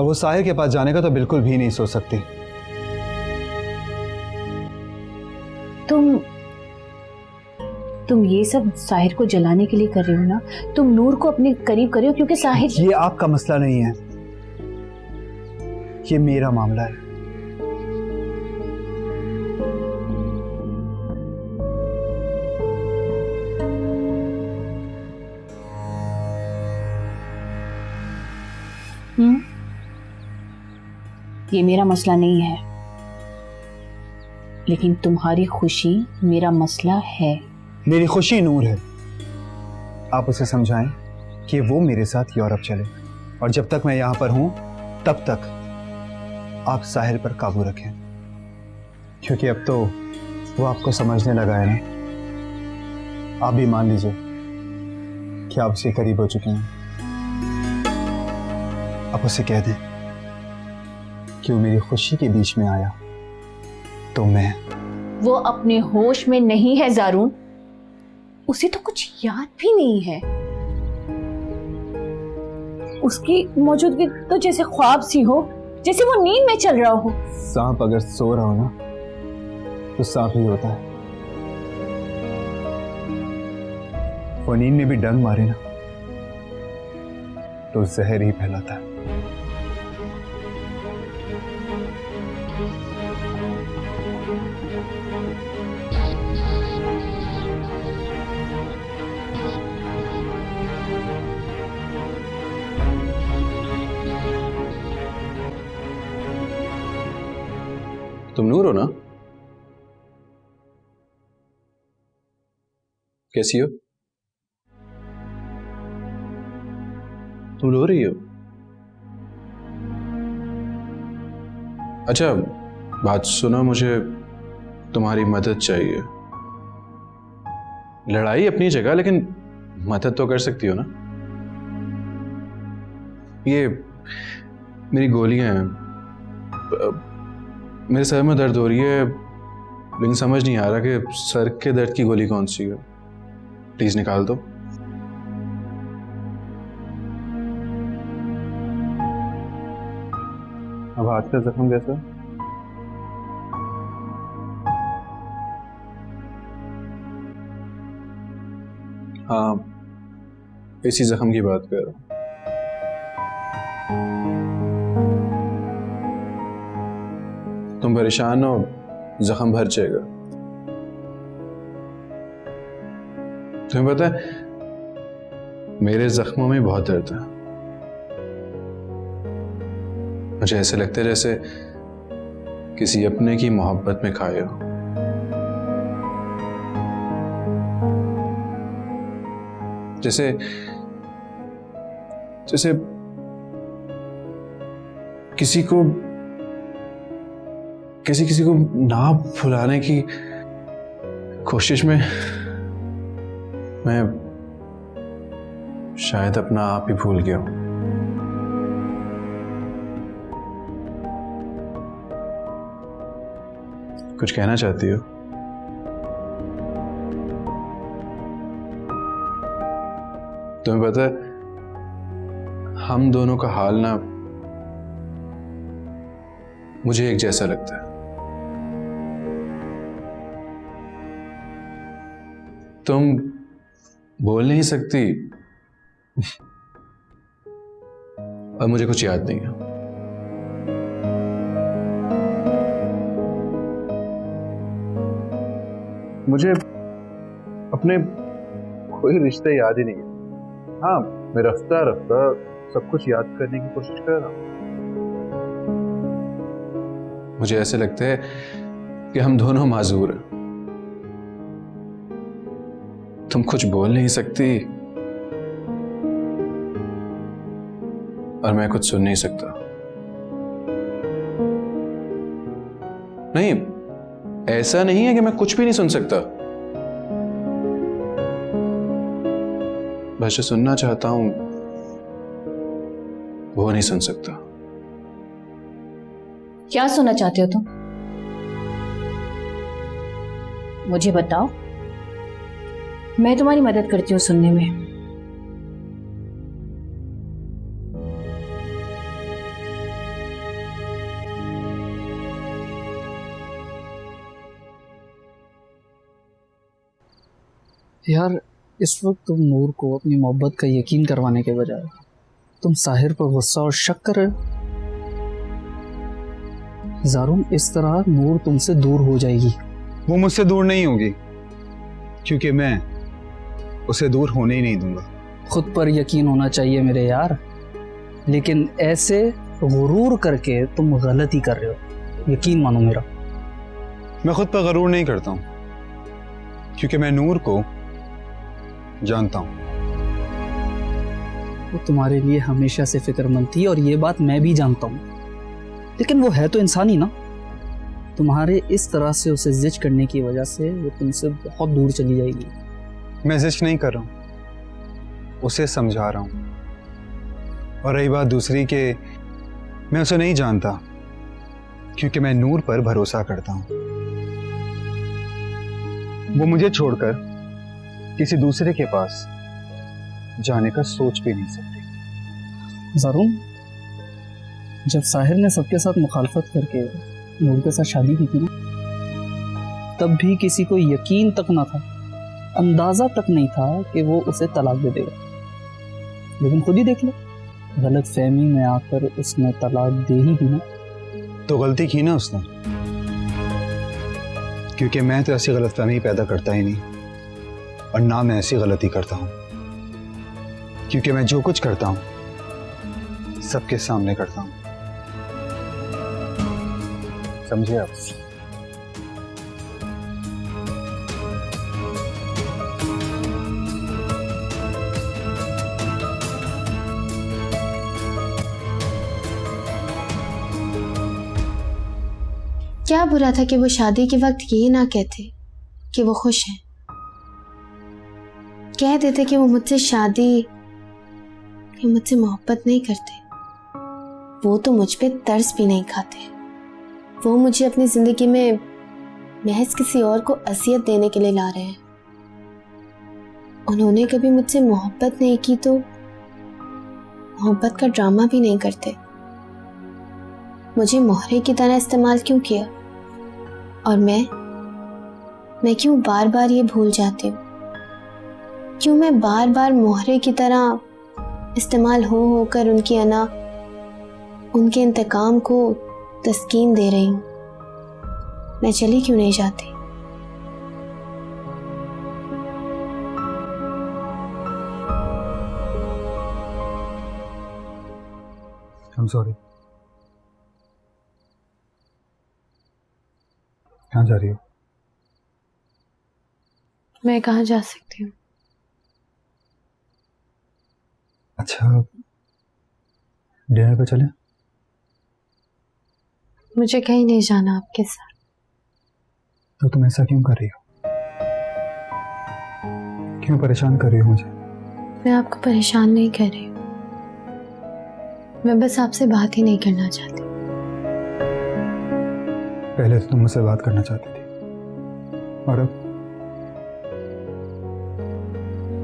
और वो साहिर के पास जाने का तो बिल्कुल भी नहीं सोच सकती। तुम ये सब साहिर को जलाने के लिए कर रहे हो ना? तुम नूर को अपने करीब कर रहे हो क्योंकि साहिर। ये आपका मसला नहीं है, ये मेरा मामला है। ये मेरा मसला नहीं है, लेकिन तुम्हारी खुशी मेरा मसला है। मेरी खुशी नूर है। आप उसे समझाएं कि वो मेरे साथ यूरोप चले, और जब तक मैं यहां पर हूं तब तक आप साहिर पर काबू रखें, क्योंकि अब तो वो आपको समझने लगा है ना। आप भी मान लीजिए कि आप उसके करीब हो चुके हैं। आप उसे कह दें कि वो मेरी खुशी के बीच में आया तो मैं। वो अपने होश में नहीं है ज़ारून, उसे तो कुछ याद भी नहीं है। उसकी मौजूदगी तो जैसे ख्वाब सी हो, जैसे वो नींद में चल रहा हो। सांप अगर सो रहा हो ना तो सांप ही होता है। वो नींद में भी डंग मारे ना तो जहर ही फैलाता है। तुम नूर हो ना? कैसी हो? तुम रो रही हो? अच्छा बात सुनो, मुझे तुम्हारी मदद चाहिए। लड़ाई अपनी जगह, लेकिन मदद तो कर सकती हो ना? ये मेरी गोलियां हैं, मेरे सर में दर्द हो रही है, लेकिन समझ नहीं आ रहा कि सर के दर्द की गोली कौन सी है। प्लीज निकाल दो। अब हाथ का जख्म कैसा? हाँ, इसी जख्म की बात कर रहा हूँ। तुम परेशान हो, जख्म भर जाएगा। तुम्हें पता है मेरे जख्मों में बहुत दर्द है। मुझे ऐसे लगता है जैसे किसी अपने की मोहब्बत में खाए हो। जैसे जैसे किसी को ना भुलाने की कोशिश में मैं शायद अपना आप ही भूल गया हूं। कुछ कहना चाहती हो? तुम्हें पता है हम दोनों का हाल ना मुझे एक जैसा लगता है। तुम बोल नहीं सकती और मुझे कुछ याद नहीं है। मुझे अपने कोई रिश्ते याद ही नहीं है। हाँ, मैं रफ्ता रफ्ता सब कुछ याद करने की कोशिश कर रहा हूँ। मुझे ऐसे लगता है कि हम दोनों माजूर हैं। तुम कुछ बोल नहीं सकती और मैं कुछ सुन नहीं सकता। नहीं, ऐसा नहीं है कि मैं कुछ भी नहीं सुन सकता, बस जो सुनना चाहता हूं वो नहीं सुन सकता। क्या सुनना चाहते हो तुम? मुझे बताओ, मैं तुम्हारी मदद करती हूँ सुनने में। यार इस वक्त तुम नूर को अपनी मोहब्बत का यकीन करवाने के बजाय तुम साहिर पर गुस्सा और शक कर रहे हो। ज़ारून, इस तरह नूर तुमसे दूर हो जाएगी। वो मुझसे दूर नहीं होगी, क्योंकि मैं उसे दूर होने ही नहीं दूंगा। खुद पर यकीन होना चाहिए मेरे यार, लेकिन ऐसे गुरूर करके तुम गलती कर रहे हो। यकीन मानो मेरा। मैं खुद पर गरूर नहीं करता हूं, क्योंकि मैं नूर को जानता हूं। वो तुम्हारे लिए हमेशा से फिक्रमंद थी और ये बात मैं भी जानता हूँ, लेकिन वो है तो इंसान ही ना। तुम्हारे इस तरह से उसे जिद करने की वजह से वो तुमसे बहुत दूर चली जाएगी। मैं जिद नहीं कर रहा हूं, उसे समझा रहा हूं। और रही बात दूसरी के, मैं उसे नहीं जानता, क्योंकि मैं नूर पर भरोसा करता हूं। वो मुझे छोड़कर किसी दूसरे के पास जाने का सोच भी नहीं सकती। ज़ारून, जब साहिर ने सबके साथ मुखालफत करके नूर के साथ शादी की थी ना, तब भी किसी को यकीन तक ना था, अंदाजा तक नहीं था कि वो उसे तलाक दे देगा। लेकिन खुद ही देख लो, गलत फहमी में आकर उसने तलाक दे ही दी ना। तो गलती की ना उसने, क्योंकि मैं तो ऐसी गलतफहमी पैदा करता ही नहीं, और ना मैं ऐसी गलती करता हूं, क्योंकि मैं जो कुछ करता हूं सबके सामने करता हूं। समझे आप? क्या बुरा था कि वो शादी के वक्त ये ना कहते कि वो खुश हैं, कह देते कि वो मुझसे मोहब्बत नहीं करते। वो तो मुझ पे तरस भी नहीं खाते। वो मुझे अपनी जिंदगी में महज किसी और को असियत देने के लिए ला रहे हैं। उन्होंने कभी मुझसे मोहब्बत नहीं की तो मोहब्बत का ड्रामा भी नहीं करते। मुझे मोहरे की तरह इस्तेमाल क्यों किया? और मैं क्यों बार बार ये भूल जाती हूँ? क्यों मैं बार बार मोहरे की तरह इस्तेमाल होकर उनके इंतकाम को तस्कीन दे रही हूँ? मैं चली क्यों नहीं जाती? I'm sorry। कहाँ जा रही हो? मैं कहाँ जा सकती हूँ? अच्छा, डिनर पे चलें? मुझे कहीं नहीं जाना आपके साथ। तो तुम ऐसा क्यों कर रही हो? क्यों परेशान कर रही हो मुझे? मैं आपको परेशान नहीं कर रही हूँ, मैं बस आपसे बात ही नहीं करना चाहती। पहले तो तुम मुझसे बात करना चाहती थी, और अब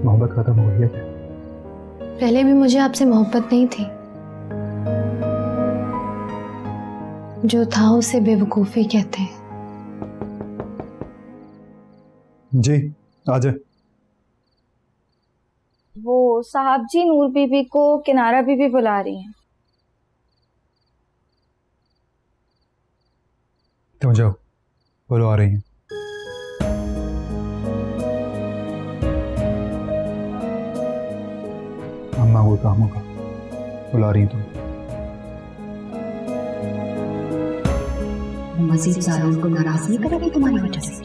मोहब्बत खत्म हो गई है क्या? पहले भी मुझे आपसे मोहब्बत नहीं थी। जो था उसे बेवकूफ़ी कहते हैं। जी, आ जाए। वो साहब जी नूर बीबी को किनारा बीबी बुला रही हैं। तुम जाओ, बोलो आ रही हैं। अम्मा को काम होगा, बुला रही तुम। मजीद ज़ारून को नाराज नहीं करेगी तुम्हारी वजह से,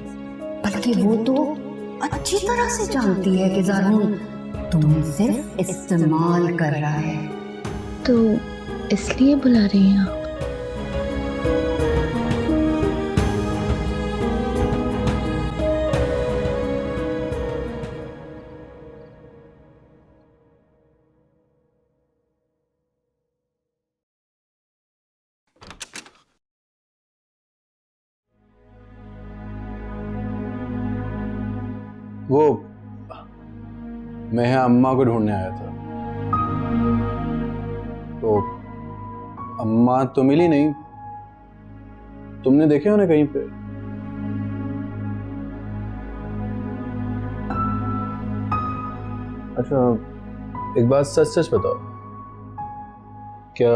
बल्कि वो तो अच्छी तरह से जानती है कि ज़ारून तुम्हें सिर्फ इस्तेमाल कर रहा है। तो इसलिए बुला रही हैं आप? वो मैं यहाँ अम्मा को ढूंढने आया था, तो अम्मा तो मिली नहीं। तुमने देखे उन्हें कहीं पे? अच्छा, एक बात सच सच बताओ, क्या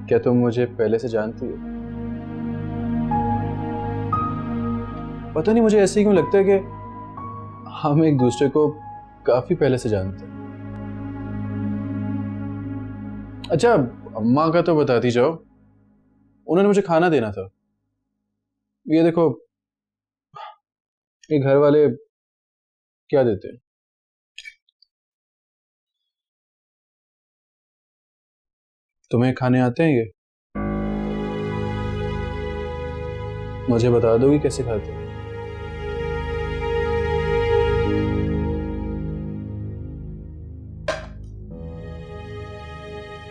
क्या तुम मुझे पहले से जानती हो? पता नहीं, मुझे ऐसे ही क्यों लगता है कि हम एक दूसरे को काफी पहले से जानते हैं। अच्छा, अम्मा का तो बताती जाओ, उन्होंने मुझे खाना देना था। ये देखो, ये घर वाले क्या देते हैं? तुम्हें खाने आते हैं ये? मुझे बता दोगी कैसे खाते हैं?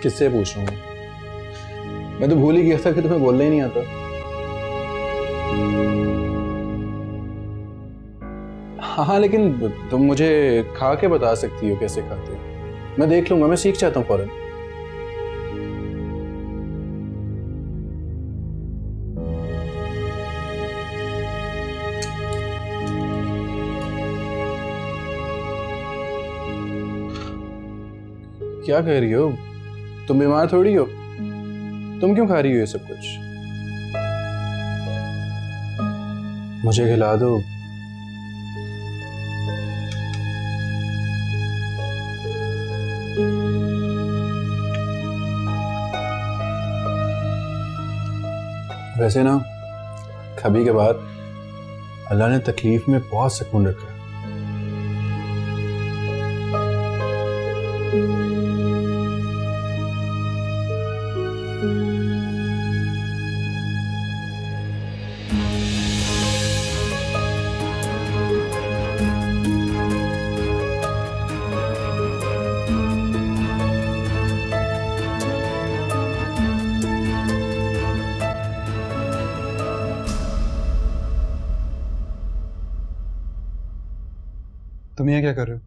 किससे पूछ रहा हूँ? मैं तो भूल ही गया था कि तुम्हें बोलना ही नहीं आता। हाँ, लेकिन तुम मुझे खा के बता सकती हो कैसे खाते हो। मैं देख लूंगा, मैं सीख जाता हूँ फौरन। क्या कह रही हो? तुम बीमार थोड़ी हो, तुम क्यों खा रही हो ये सब कुछ? मुझे खिला दो। वैसे ना, कभी के बाद अल्लाह ने तकलीफ में बहुत सुकून रखा है। तुम यहाँ क्या कर रहे हो?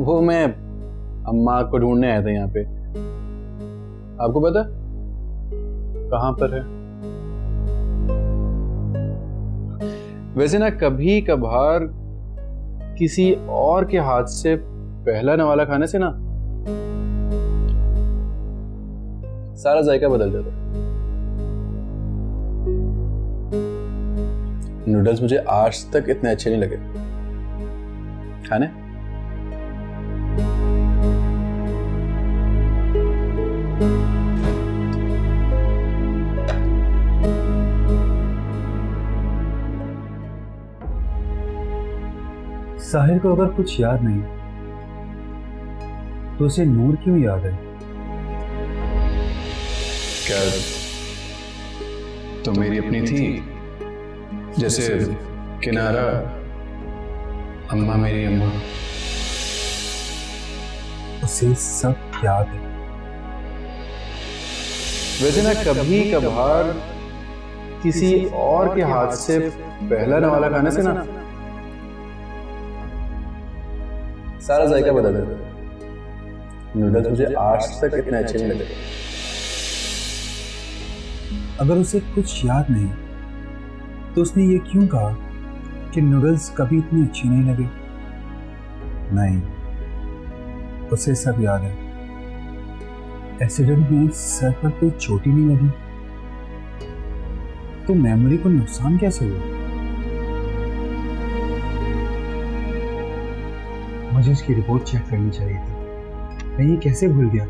वो मैं अम्मा को ढूंढने आया था यहाँ पे। आपको पता कहाँ पर है? वैसे ना, कभी कभार किसी और के हाथ से पहला नवाला खाने से ना सारा जायका बदल जाता है। नूडल्स मुझे आज तक इतने अच्छे नहीं लगे खाने। साहिर को अगर कुछ याद नहीं तो उसे नूर क्यों याद है? क्या तो मेरी अपनी थी, जैसे किनारा, अम्मा मेरी अम्मा। उसे सब याद है। वैसे ना, कभी कभार किसी और के हाथ से पहला नवाला खाने से ना सारा जायका बदल जाता है। नूडल्स मुझे आज तक इतने अच्छे नहीं लगे। अगर उसे कुछ याद नहीं तो उसने ये क्यों कहा कि नूडल्स कभी इतने अच्छे नहीं लगे? नहीं, उसे सब याद है। एक्सीडेंट में सर पर कोई चोट ही नहीं लगी तो मेमोरी को नुकसान कैसे हुआ? मुझे इसकी रिपोर्ट चेक करनी चाहिए थी। मैं ये कैसे भूल गया?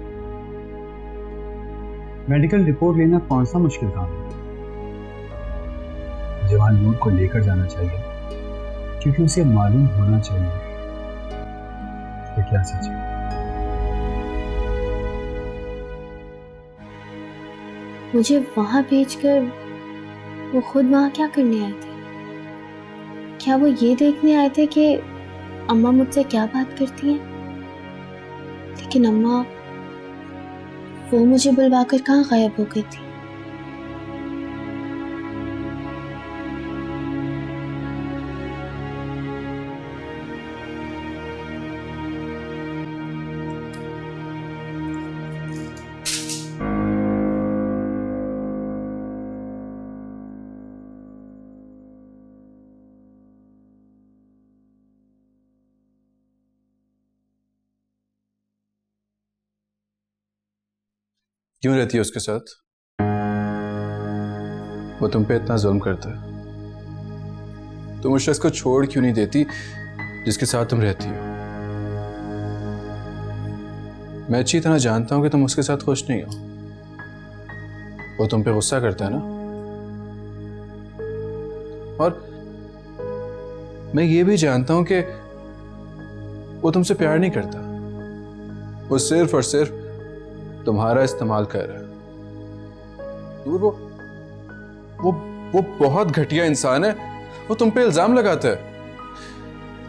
मेडिकल रिपोर्ट लेना कौन सा मुश्किल काम है? जवान नूर को लेकर जाना चाहिए क्योंकि उसे मालूम होना चाहिए कि क्या सच है। मुझे वहां भेजकर वो खुद वहां क्या करने आए थे? क्या वो ये देखने आए थे कि अम्मा मुझसे क्या बात करती हैं? लेकिन अम्मा वो मुझे बुलवाकर कहाँ गायब हो गई थी? क्यों रहती है उसके साथ? वो तुम पे इतना जुल्म करता है, तुम उस शख्स को छोड़ क्यों नहीं देती जिसके साथ तुम रहती हो? मैं अच्छी तरह जानता हूं कि तुम उसके साथ खुश नहीं हो। वो तुम पे गुस्सा करता है ना, और मैं ये भी जानता हूं कि वो तुमसे प्यार नहीं करता, वो सिर्फ और सिर्फ तुम्हारा इस्तेमाल कर रहा है। वो बहुत घटिया इंसान है, वो तुम पे इल्जाम लगाता है।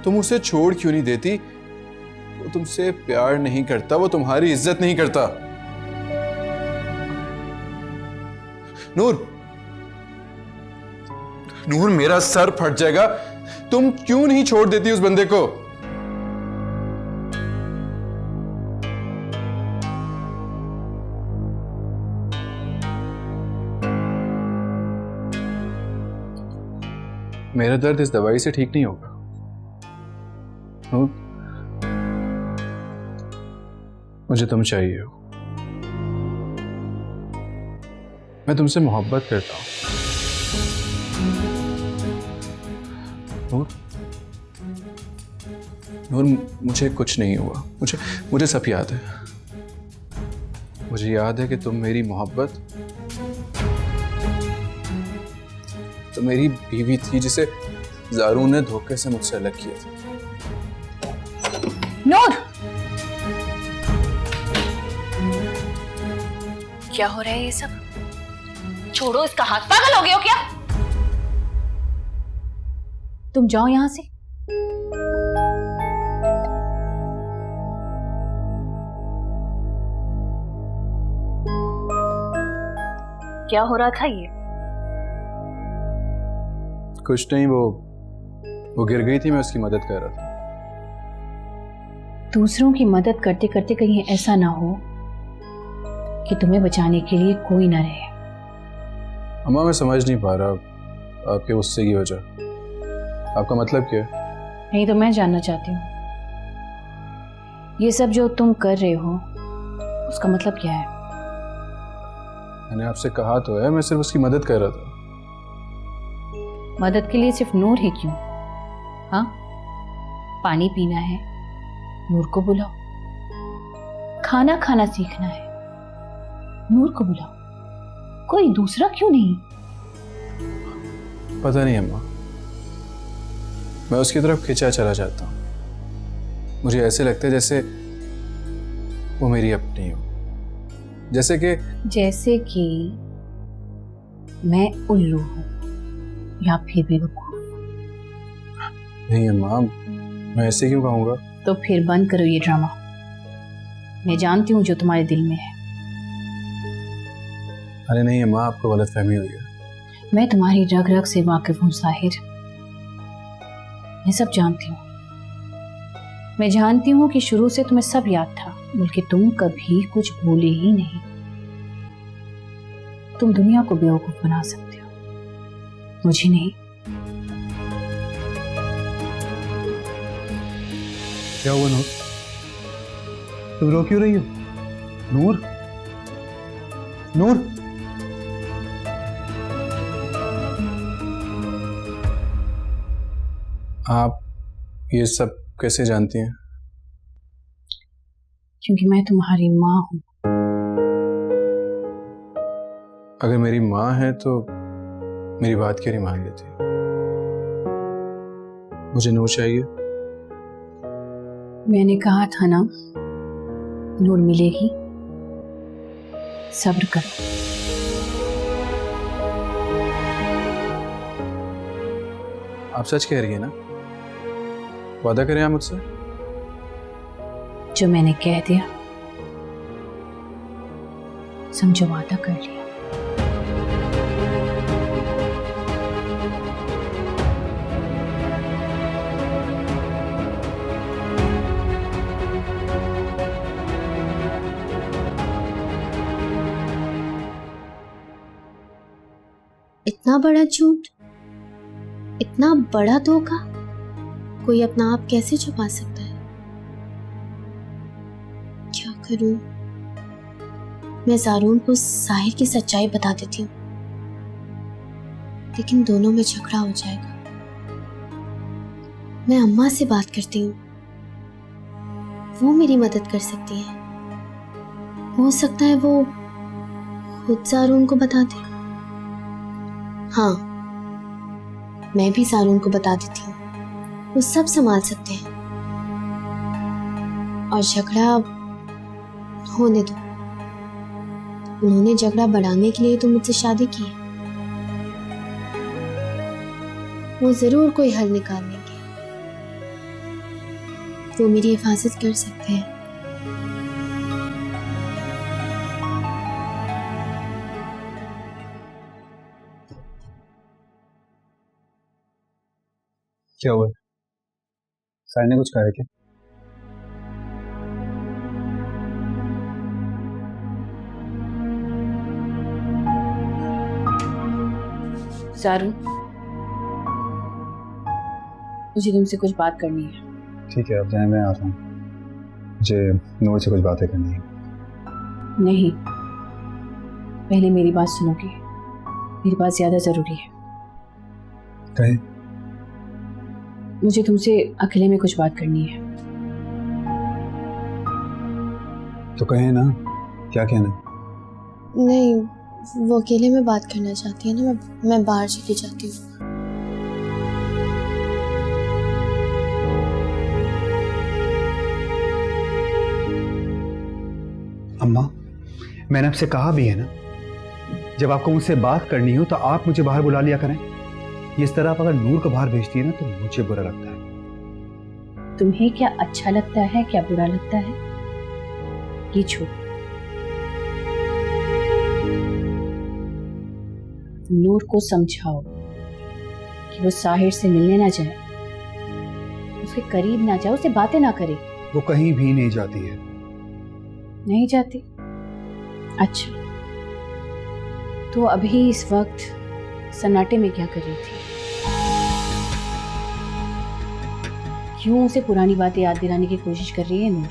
तुम उसे छोड़ क्यों नहीं देती? वो तुमसे प्यार नहीं करता, वो तुम्हारी इज्जत नहीं करता। नूर, नूर मेरा सर फट जाएगा, तुम क्यों नहीं छोड़ देती उस बंदे को? मेरा दर्द इस दवाई से ठीक नहीं होगा। नूर, मुझे तुम चाहिए हो। मैं तुमसे मोहब्बत करता हूं। नूर, नूर मुझे कुछ नहीं हुआ, मुझे सब याद है। मुझे याद है कि तुम मेरी मोहब्बत, तो मेरी बीवी थी जिसे ज़ारून ने धोखे से मुझसे अलग किया था। नूर, क्या हो रहा है ये सब? छोड़ो इसका हाथ। पागल हो गए हो क्या? तुम जाओ यहां से। क्या हो रहा था ये? कुछ नहीं, वो गिर गई थी, मैं उसकी मदद कर रहा था। दूसरों की मदद करते करते कहीं ऐसा ना हो कि तुम्हें बचाने के लिए कोई ना रहे। अम्मा, मैं समझ नहीं पा रहा आपके गुस्से की वजह। आपका मतलब क्या है? नहीं तो मैं जानना चाहती हूँ, ये सब जो तुम कर रहे हो उसका मतलब क्या है? मैंने आपसे कहा तो है, मैं सिर्फ उसकी मदद कर रहा था। मदद के लिए सिर्फ नूर है क्यों? हाँ, पानी पीना है, नूर को बुलाओ। खाना खाना सीखना है, नूर को बुलाओ। कोई दूसरा क्यों नहीं? पता नहीं अम्मा, मैं उसकी तरफ खिंचा चला जाता हूँ। मुझे ऐसे लगता है जैसे वो मेरी अपनी हो, जैसे कि मैं उल्लू हूँ या फिर बेवकूफ। नहीं अम्मा, मैं ऐसे क्यों कहूँगा? तो फिर बंद करो ये ड्रामा। मैं जानती हूँ जो तुम्हारे दिल में है। अरे नहीं अम्मा, आपको गलतफहमी हुई है। मैं तुम्हारी रग रग से वाकिफ हूँ साहिर, मैं सब जानती हूँ। मैं जानती हूँ कि शुरू से तुम्हें सब याद था, बल्कि तुम कभी कुछ भूले ही नहीं। तुम दुनिया को बेवकूफ बना सकते हो, मुझे नहीं। क्या हुआ नूर? तुम रो क्यों रही हो? नूर, नूर, आप ये सब कैसे जानती हैं? क्योंकि मैं तुम्हारी माँ हूँ। अगर मेरी माँ है तो मेरी बात क्यों नहीं मान लेती? मुझे नूर चाहिए। मैंने कहा था ना, नूर मिलेगी, सब्र करो। आप सच कह रही है ना? वादा करें आप मुझसे? जो मैंने कह दिया समझो वादा कर लिया। इतना बड़ा झूठ, इतना बड़ा धोखा कोई अपना आप कैसे छुपा सकता है? क्या करूं? मैं ज़ारून को साहिर की सच्चाई बता देती हूँ, लेकिन दोनों में झगड़ा हो जाएगा। मैं अम्मा से बात करती हूँ, वो मेरी मदद कर सकती है। हो सकता है वो खुद ज़ारून को बता दे। हाँ, मैं भी ज़ारून को बता देती हूँ, वो सब संभाल सकते हैं। और झगड़ा होने दो, उन्होंने झगड़ा बढ़ाने के लिए तो मुझसे शादी की है। वो जरूर कोई हल निकाल लेंगे, वो मेरी हिफाजत कर सकते हैं। क्या हुआ? साहिर ने कुछ कहा है क्या? ज़ारून, मुझे तुमसे कुछ बात करनी है। ठीक है, अब जाए, मैं आता हूँ। मुझे नूर से कुछ बातें करनी है। नहीं, पहले मेरी बात सुनोगे? मेरी बात ज़्यादा ज़रूरी है। कहे। मुझे तुमसे अकेले में कुछ बात करनी है। तो कहे ना, क्या कहना? नहीं, वो अकेले में बात करना चाहती है ना, मैं बाहर चली जाती हूँ। अम्मा, मैंने आपसे कहा भी है ना, जब आपको मुझसे बात करनी हो तो आप मुझे बाहर बुला लिया करें। इस तरह आप अगर नूर को बाहर भेजती है ना तो मुझे बुरा लगता है। तुम्हें क्या अच्छा लगता है, क्या बुरा लगता है, ये छोड़। नूर को समझाओ कि वो साहिर से मिलने ना जाए, उसके करीब ना जाए, उससे बातें ना करे। वो कहीं भी नहीं जाती है। नहीं जाती? अच्छा, तो अभी इस वक्त सन्नाटे में क्या कर रही थी? क्यों उसे पुरानी बातें याद दिलाने की कोशिश कर रही है नूर?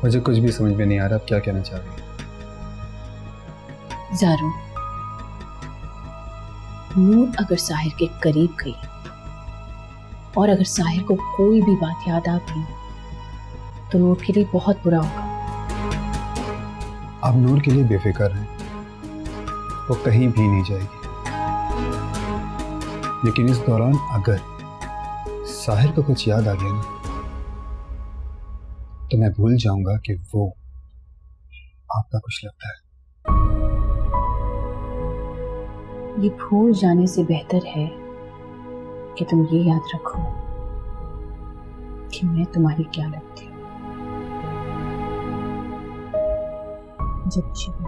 मुझे कुछ भी समझ में नहीं आ रहा, आप क्या कहना चाह रही हैं? ज़ारून, नूर अगर साहिर के करीब गई और अगर साहिर को कोई भी बात याद आ गई तो नूर के लिए बहुत बुरा होगा। आप नूर के लिए बेफिक्र हैं, वो कहीं भी नहीं जाएगी। लेकिन इस दौरान अगर साहिर को कुछ याद आ गया ना तो मैं भूल जाऊंगा कि वो आपका कुछ लगता है। ये भूल जाने से बेहतर है कि तुम ये याद रखो कि मैं तुम्हारी क्या लगती हूँ। जब जीवन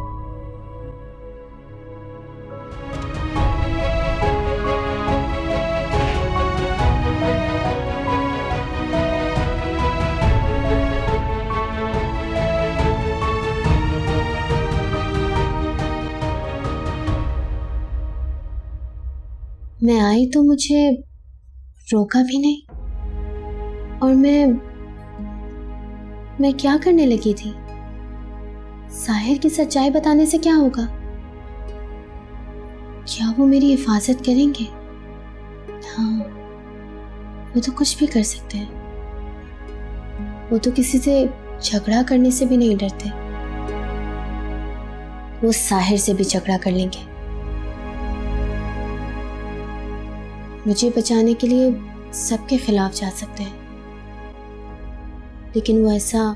मैं आई तो मुझे रोका भी नहीं, और मैं क्या करने लगी थी? साहिर की सच्चाई बताने से क्या होगा? क्या वो मेरी हिफाजत करेंगे? हाँ, वो तो कुछ भी कर सकते हैं। वो तो किसी से झगड़ा करने से भी नहीं डरते। वो साहिर से भी झगड़ा कर लेंगे। मुझे बचाने के लिए सबके खिलाफ जा सकते हैं, लेकिन वो ऐसा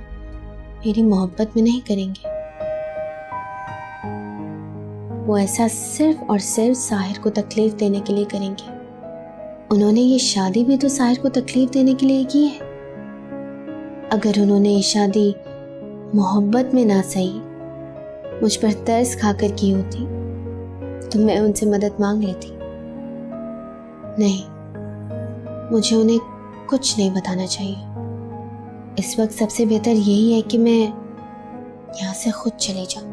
मेरी मोहब्बत में नहीं करेंगे। वो ऐसा सिर्फ और सिर्फ साहिर को तकलीफ देने के लिए करेंगे। उन्होंने ये शादी भी तो साहिर को तकलीफ देने के लिए की है। अगर उन्होंने ये शादी मोहब्बत में ना सही मुझ पर तरस खाकर की होती तो मैं उनसे मदद मांग लेती। नहीं, मुझे उन्हें कुछ नहीं बताना चाहिए। इस वक्त सबसे बेहतर यही है कि मैं यहाँ से खुद चली जाऊं।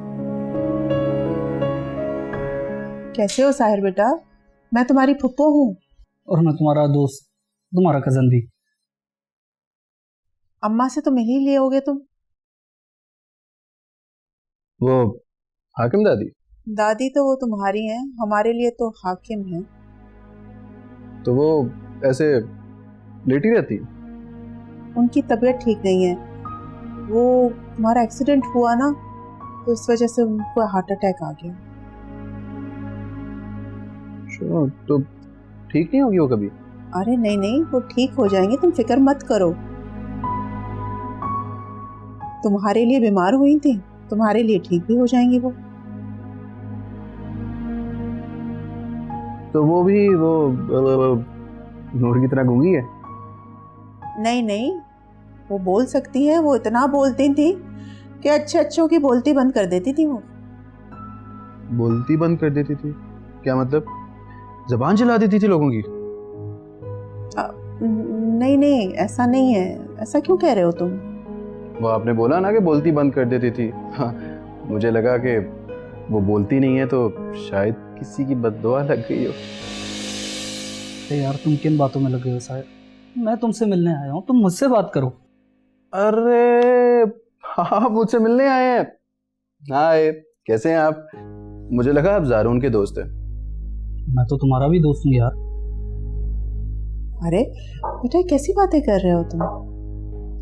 कैसे हो साहिर बेटा? मैं तुम्हारी फुप्पो हूँ। और मैं तुम्हारा दोस्त, तुम्हारा कजन भी। अम्मा से तो मिल ही लिए होगे तुम। वो हाकिम दादी? दादी तो वो तुम्हारी हैं, हमारे लिए तो हाकिम हैं। तो वो ऐसे लेटी रहती? उनकी तबीयत ठीक नहीं है। वो तुम्हारा एक्सीडेंट हुआ ना, तो इस वजह से उनको हार्ट अटैक आ गया। तो ठीक नहीं होगी वो कभी? अरे नहीं नहीं, वो ठीक हो जाएंगे, तुम फिक्र मत करो। तुम्हारे लिए बीमार हुई थी, तुम्हारे लिए ठीक भी हो जाएंगी वो। तो वो भी वो नूर की तरह गूंगी है? नहीं नहीं, वो बोल सकती है। वो इतना बोलती थी कि अच्छे अच्छों की बोलती बंद कर देती थी वो। बोलती बंद कर देती थी? क्या मतलब, जबान चला देती थी लोगों की? नहीं नहीं, ऐसा नहीं है। ऐसा क्यों कह रहे हो तुम? वो आपने बोला ना कि बोलती बंद कर देती थी। हाँ, मुझे लगा कि वो बोलती नहीं है तो शायद किसी की बद्दुआ लग गई हो। अरे यार, तुम किन बातों में लगे हो साहिर? मैं तुमसे मिलने आया हूँ, तुम मुझसे बात करो। अरे हाँ, मुझसे मिलने आए हैं। हाय, कैसे हैं आप? मुझे लगा आप ज़ारून के दोस्त हैं। मैं तो तुम्हारा भी दोस्त हूँ यार। अरे बेटा, कैसी बातें कर रहे हो तुम?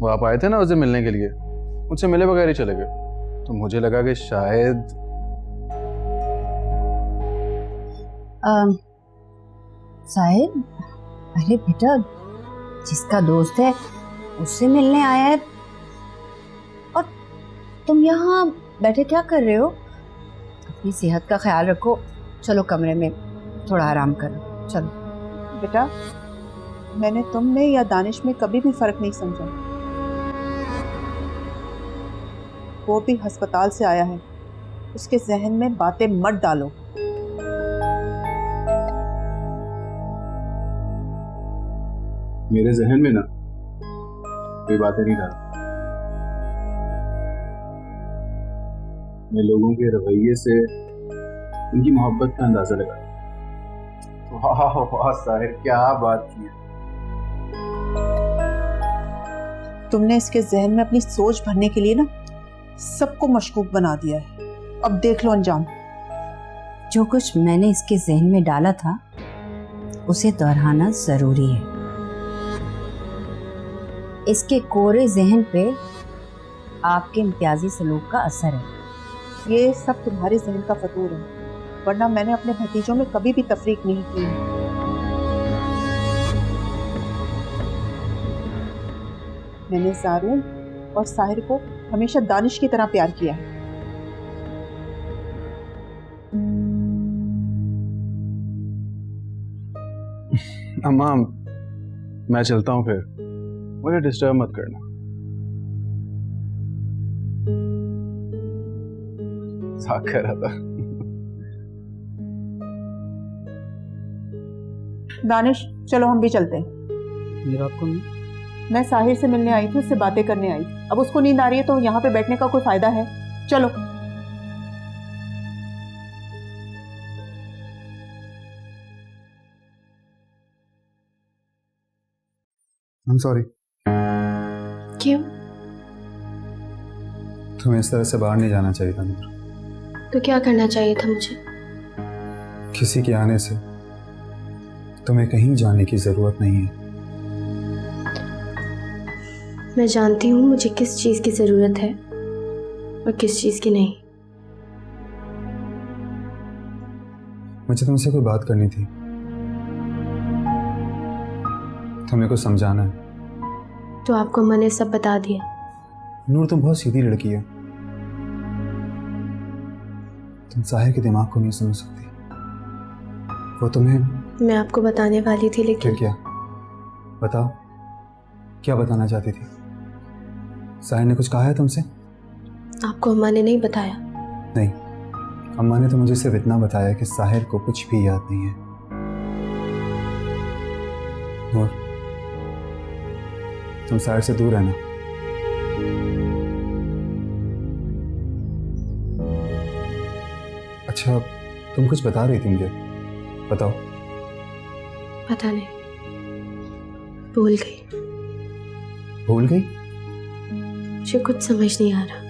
वो आप आए थे ना उसे मिलने के लिए, मुझसे मिले बगैर ही चले गए। तो मुझे लगा कि शायद साहिब, अरे बेटा, जिसका दोस्त है उससे मिलने आया है और तुम यहाँ बैठे क्या कर रहे हो? अपनी सेहत का ख्याल रखो। चलो कमरे में थोड़ा आराम करो, चलो। बेटा, मैंने तुम में या दानिश में कभी भी फर्क नहीं समझा। वो भी अस्पताल से आया है, उसके जहन में बातें मत डालो। मेरे जहन में ना कोई बातें नहीं डाल। मैं लोगों के रवैये से उनकी मोहब्बत का अंदाजा लगा। वाह वाह साहिर, क्या बात की है। तुमने इसके जहन में अपनी सोच भरने के लिए ना सबको मशकूक बना दिया है। अब देख लो अंजाम। जो कुछ मैंने इसके जहन में डाला था उसे दोहराना जरूरी है। इसके कोरे जहन पे आपके इम्तियाजी सलूक का असर है। ये सब तुम्हारे जहन का फतूर है, वरना मैंने अपने भतीजों में कभी भी तफरीक नहीं की है। मैंने ज़ारून और साहिर को हमेशा दानिश की तरह प्यार किया है। अम्मा, मैं चलता हूँ फिर, मुझे डिस्टर्ब मत करना। मजाक कर रहा था। दानिश, चलो हम भी चलते हैं। मेरा आपको मैं साहिर से मिलने आई थी, उससे बातें करने आई थी। अब उसको नींद आ रही है तो यहाँ पे बैठने का कोई फायदा है? चलो। I'm sorry। क्यों? तुम्हें इस तरह से बाहर नहीं जाना चाहिए था नूर। तो क्या करना चाहिए था मुझे? किसी के आने से तुम्हें कहीं जाने की जरूरत नहीं है। मैं जानती हूँ मुझे किस चीज़ की ज़रूरत है और किस चीज़ की नहीं। मुझे तुमसे कोई बात करनी थी। तुम्हें कुछ समझाना है। तो आपको मैंने सब बता दिया। नूर, तुम बहुत सीधी लड़की हो। तुम साहिर के दिमाग को नहीं समझ सकती। वो तुम्हें। मैं आपको बताने वाली थी, लेकिन फिर क्या? बताओ, क्या बताना चाहती थी? साहिर ने कुछ कहा है तुमसे? आपको अम्मा ने नहीं बताया। नहीं, अम्मा ने तो मुझे सिर्फ इतना बताया कि साहिर को कुछ भी याद नहीं है। नूर, तुम साहिर से दूर रहना। अच्छा, तुम कुछ बता रही थी मुझे, बताओ। पता नहीं, भूल गई। भूल गई? मुझे कुछ समझ नहीं आ रहा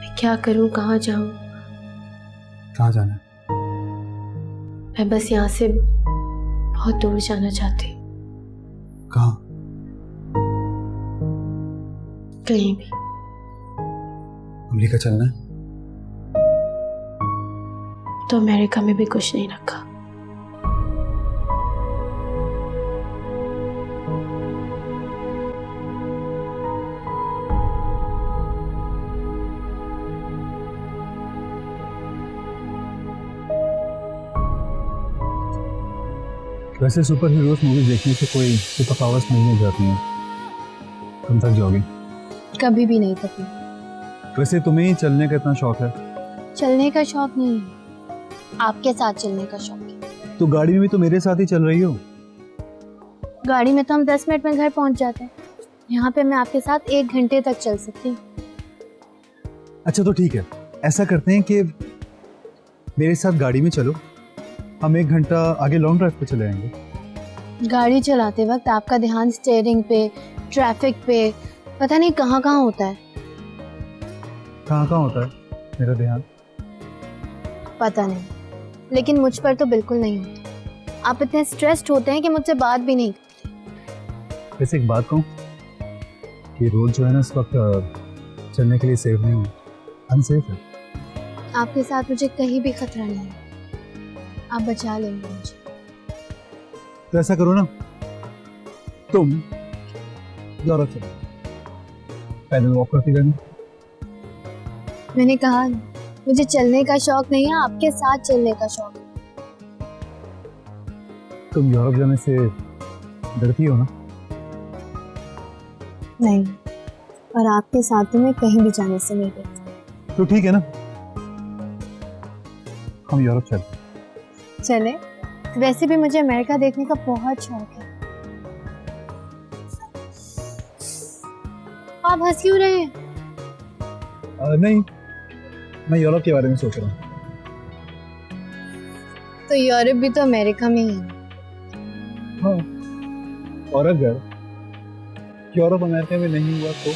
मैं क्या करूं, कहाँ जाऊं? कहाँ जाना है? मैं बस यहाँ से बहुत दूर जाना चाहती हूँ, कहाँ? कहीं भी। अमेरिका चलना है? तो अमेरिका में भी कुछ नहीं रखा। वैसे सुपर हीरोज मूवीज देखने से कोई सुपर पावर्स मिल नहीं जाती हैं। तुम थक जाओगे। कभी भी नहीं थकी। वैसे तुम्हें ही चलने का इतना शौक है, चलने का शौक नहीं है, आपके साथ चलने का शौक है। तो गाड़ी में भी तो मेरे साथ ही चल रही हो। गाड़ी में तो हम 10 मिनट में घर पहुंच जाते हैं, यहाँ पे मैं आपके साथ 1 घंटे तक चल सकती हूँ। अच्छा तो ठीक है, ऐसा करते हैं कि मेरे साथ गाड़ी में चलो, हम 1 घंटा आगे लॉन्ग ड्राइव पे चले जाएंगे। गाड़ी चलाते वक्त आपका ध्यान स्टीयरिंग पे, ट्रैफिक पे, पता नहीं कहाँ कहाँ होता है। कहाँ कहाँ होता है मेरा ध्यान? पता नहीं, लेकिन मुझ पर तो बिल्कुल नहीं होता। आप इतने स्ट्रेस्ड होते हैं कि मुझसे बात भी नहीं करते। वैसे एक बात कहूँ कि रोड जो है ना इस वक्त चलने के लिए सेफ नहीं है, अनसेफ है। आपके साथ मुझे कहीं भी खतरा नहीं है, आप बचा लेंगे मुझे। तो ऐसा करो ना, तुम यूरोप चलो, पैदल वॉक करती रहना। मैंने कहा ना, मुझे चलने का शौक नहीं है, आपके साथ चलने का शौक है। तुम यूरोप जाने से डरती हो ना? नहीं, और आपके साथ तो मैं कहीं भी जाने से नहीं डरती। तो ठीक है ना, हम यूरोप चलते। चले, वैसे भी मुझे अमेरिका देखने का बहुत शौक है। आप हंस क्यों रहे हैं? नहीं, मैं यूरोप के बारे में सोच रहा हूँ। तो यूरोप भी तो अमेरिका में ही है। हाँ, और अगर यूरोप अमेरिका में नहीं हुआ तो